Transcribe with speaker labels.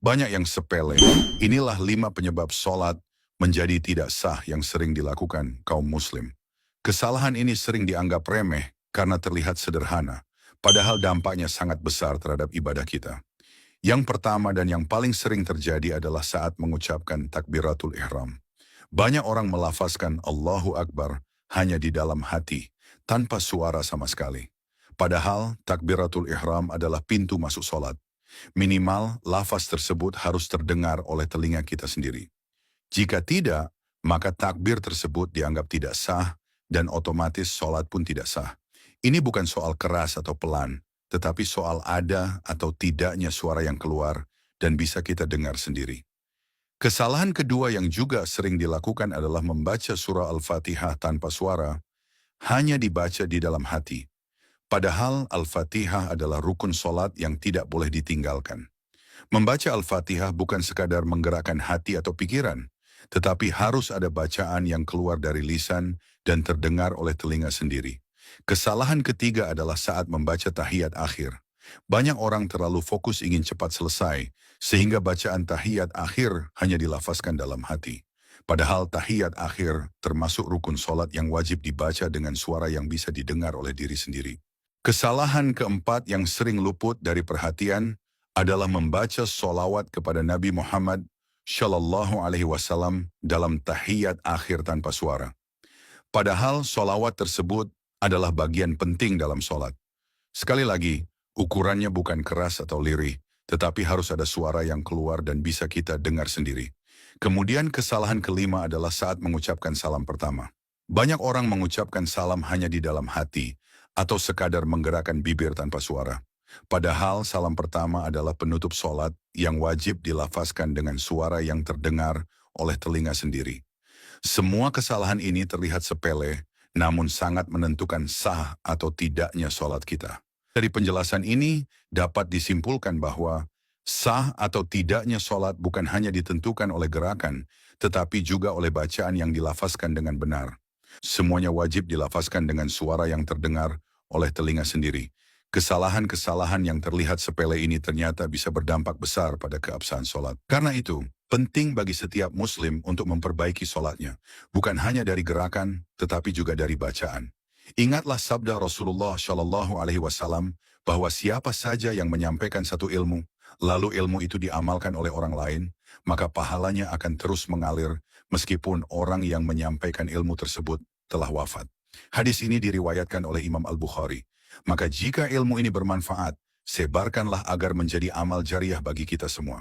Speaker 1: Banyak yang sepele. Inilah 5 penyebab sholat menjadi tidak sah yang sering dilakukan kaum muslim. Kesalahan ini sering dianggap remeh karena terlihat sederhana, padahal dampaknya sangat besar terhadap ibadah kita. Yang pertama dan yang paling sering terjadi adalah saat mengucapkan takbiratul ihram. Banyak orang melafazkan Allahu Akbar hanya di dalam hati, tanpa suara sama sekali. Padahal takbiratul ihram adalah pintu masuk sholat. Minimal, lafaz tersebut harus terdengar oleh telinga kita sendiri. Jika tidak, maka takbir tersebut dianggap tidak sah dan otomatis sholat pun tidak sah. Ini bukan soal keras atau pelan, tetapi soal ada atau tidaknya suara yang keluar dan bisa kita dengar sendiri. Kesalahan kedua yang juga sering dilakukan adalah membaca surah Al-Fatihah tanpa suara, hanya dibaca di dalam hati. Padahal Al-Fatihah adalah rukun solat yang tidak boleh ditinggalkan. Membaca Al-Fatihah bukan sekadar menggerakkan hati atau pikiran, tetapi harus ada bacaan yang keluar dari lisan dan terdengar oleh telinga sendiri. Kesalahan ketiga adalah saat membaca tahiyat akhir. Banyak orang terlalu fokus ingin cepat selesai, sehingga bacaan tahiyat akhir hanya dilafazkan dalam hati. Padahal tahiyat akhir termasuk rukun solat yang wajib dibaca dengan suara yang bisa didengar oleh diri sendiri. Kesalahan keempat yang sering luput dari perhatian adalah membaca solawat kepada Nabi Muhammad Shallallahu Alaihi Wasallam dalam tahiyat akhir tanpa suara. Padahal solawat tersebut adalah bagian penting dalam solat. Sekali lagi, ukurannya bukan keras atau lirih, tetapi harus ada suara yang keluar dan bisa kita dengar sendiri. Kemudian kesalahan kelima adalah saat mengucapkan salam pertama. Banyak orang mengucapkan salam hanya di dalam hati, atau sekadar menggerakkan bibir tanpa suara. Padahal salam pertama adalah penutup solat yang wajib dilafazkan dengan suara yang terdengar oleh telinga sendiri. Semua kesalahan ini terlihat sepele, namun sangat menentukan sah atau tidaknya solat kita. Dari penjelasan ini dapat disimpulkan bahwa sah atau tidaknya solat bukan hanya ditentukan oleh gerakan, tetapi juga oleh bacaan yang dilafazkan dengan benar. Semuanya wajib dilafazkan dengan suara yang terdengar oleh telinga sendiri. Kesalahan-kesalahan yang terlihat sepele ini ternyata bisa berdampak besar pada keabsahan solat. Karena itu, penting bagi setiap muslim untuk memperbaiki solatnya, bukan hanya dari gerakan, tetapi juga dari bacaan. Ingatlah sabda Rasulullah Shallallahu Alaihi Wasallam bahwa siapa saja yang menyampaikan satu ilmu, lalu ilmu itu diamalkan oleh orang lain, maka pahalanya akan terus mengalir meskipun orang yang menyampaikan ilmu tersebut telah wafat. Hadis ini diriwayatkan oleh Imam Al-Bukhari. Maka jika ilmu ini bermanfaat, sebarkanlah agar menjadi amal jariah bagi kita semua.